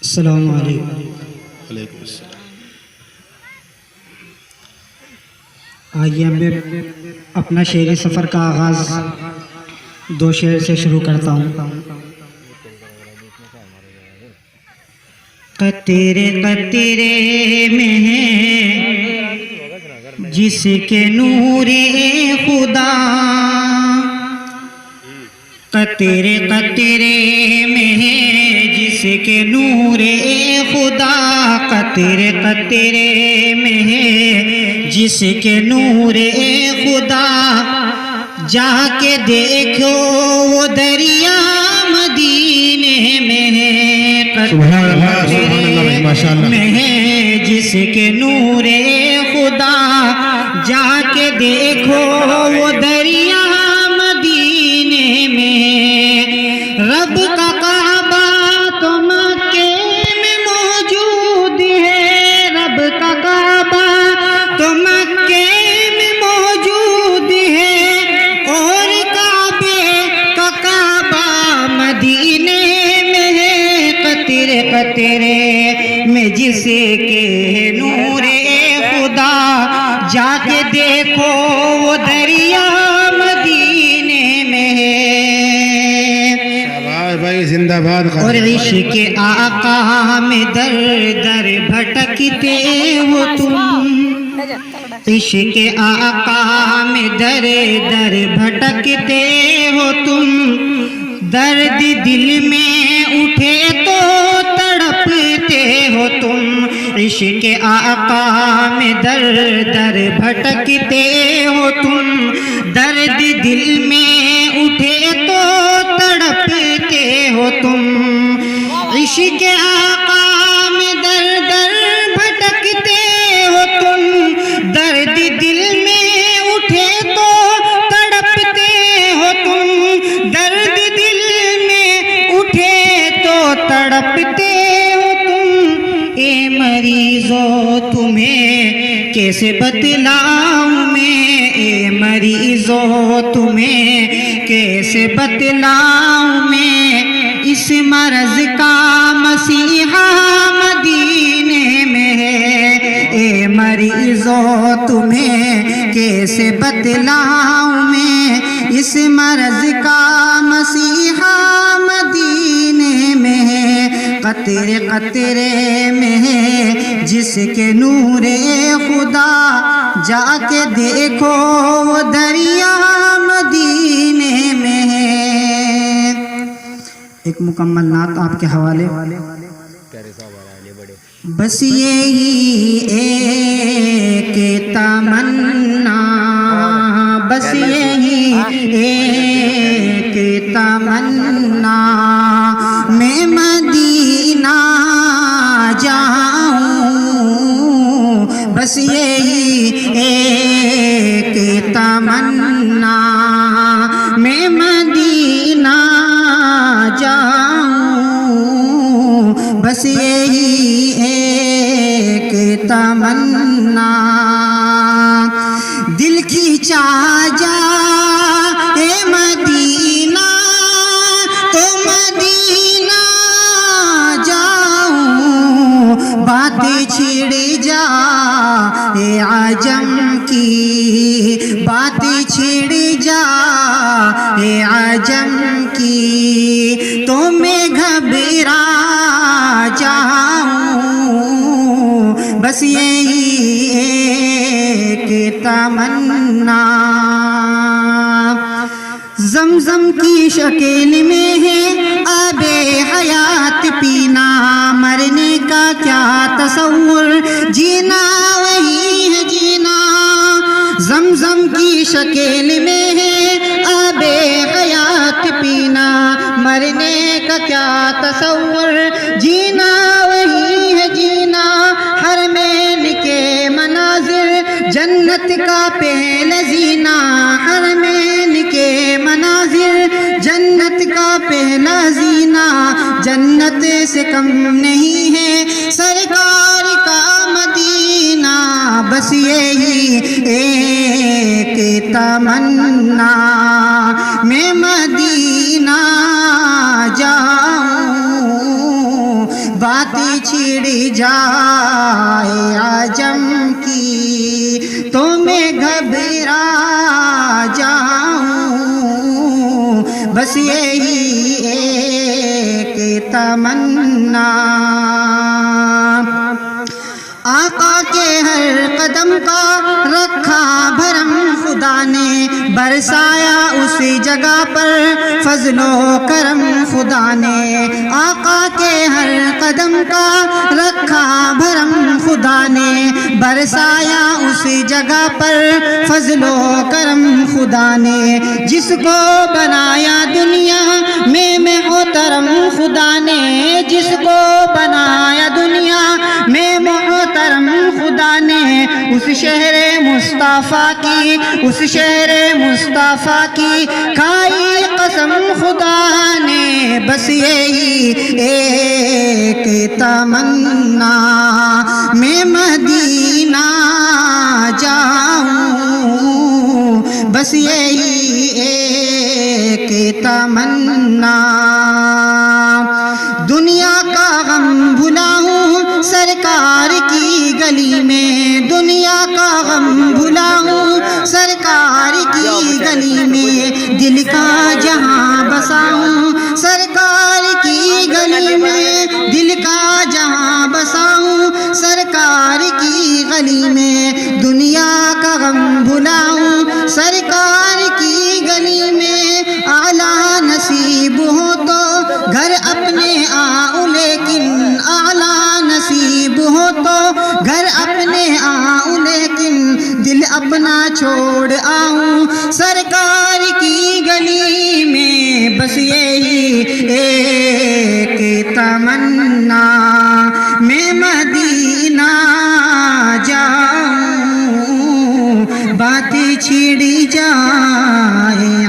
السلام علیکم۔ علیکم السلام۔ آئیے میں اپنا شعری سفر کا آغاز دو شعر سے شروع کرتا ہوں۔ قطرے قطرے میں ہے جس کے نور خدا، قطرے قطرے میں ہے جس کے نور خدا، قطرے قطرے میں ہے جس کے نور خدا، جا کے دیکھو وہ دریا مدینے میں ہے، قطرے میں ہے جس کے نور خدا، جا کے دیکھو وہ دریا مدینے میں، رب کا کعبہ تو مکے میں موجود ہے، رب کا کعبہ تو مکے میں موجود ہے، اور کعبے کا کعبہ مدینے میں ہے، قطرے قطرے میں جس کے نور خدا، جا کے دیکھو وہ دریا مدینے میں ہے۔ شاباش بھائی، زندہ باد۔ اور عشق آقا میں در در بھٹکتے ہو تم، عشق آقا میں در در بھٹکتے ہو تم، درد دل میں اٹھے تو تڑپتے ہو تم، عشق آقا میں در در بھٹکتے ہو تم، درد دل میں اٹھے تو تڑپتے ہو تم، عشق آقا میں در در بھٹکتے ہو تم، درد دل میں اٹھے تو تڑپتے ہو تم، درد دل میں اٹھے تو تڑپتے ہو تم، اے مریضو تمہیں کیسے بتلاؤں میں، اے مریضو تمہیں کیسے بتلاؤں میں، اس مرض کا مسیحا مدینے میں ہے، اے مریضو تمہیں کیسے بتلاؤں میں، اس مرض کا مسیحا مدینے میں ہے، قطرے قطرے میں ہے جس کے نور خدا، جا کے دیکھو وہ دریا مدینے میں ہے۔ ایک مکمل نعت آپ کے حوالے۔ بس یہی ایک تمنا، بس یہی ایک تمنا، میں مدینہ جاؤں، بس یہی ایک تمنا، میں مدینہ جاؤں، بس یہی ایک تمنا، دل کھینچا جا اے مدینہ تو مدینہ جاؤں، باتیں چھڑ جا اے عجم کی، باتیں چھڑ جا اے عجم کی، تو میں گھبرا جاؤں، بس یہی ایک تمنا، زمزم کی شکل میں ہے آب حیات پینا، مرنے کا کیا تصور، جینا وہی ہے جینا، زمزم کی شکل میں ہے آب حیات پینا، مرنے کا کیا تصور، جینا وہی ہے جینا، حرمین کے مناظر جنت کا پہلا زینہ، حرمین کے مناظر جنت کا پہلا زینہ، جنت سے کم نہیں ہے سرکار کا مدینہ، بس یہی ایک تمنا، میں مدینہ جاؤں، بات چھڑ جائے عجم کی تو میں گھبرا جاؤں، بس یہی ایک تمنا۔ آقا کے ہر قدم کا رکھا بھرم خدا نے، برسایا اس جگہ پر فضل و کرم خدا نے۔ آقا کے ہر قدم کا رکھا بھرم خدا نے، برسایا اس جگہ پر فضل و کرم خدا نے۔ جس کو بنایا دنیا میں محترم خدا نے، جس کو بنایا دنیا میں محترم خدا نے، اس شہر مصطفیٰ کی، اس شہر مصطفیٰ کی کھائی قسم خدا نے۔ بس یہی ایک تمنا میں مدینہ جاؤں، بس یہی ایک تمنا۔ دنیا کا غم بھلاؤں سرکار کی گلی میں، دنیا کا غم بھلاؤں سرکار کی گلی میں، دل کا جہاں بساؤں سرکار کی گلی میں، دل کا جہاں بساؤں سرکار کی گلی میں۔ دنیا کا غم بھلاؤں سرکار کی گلی میں، اعلیٰ نصیب ہو تو گھر اپنے آؤں، لیکن اعلیٰ نصیب ہو تو گھر اپنے آؤں، لیکن دل اپنا چھوڑ آؤں سرکار کی گلی میں۔ بس یہی ایک تمنا میں مدینہ جاؤں، بات چھڑ جائے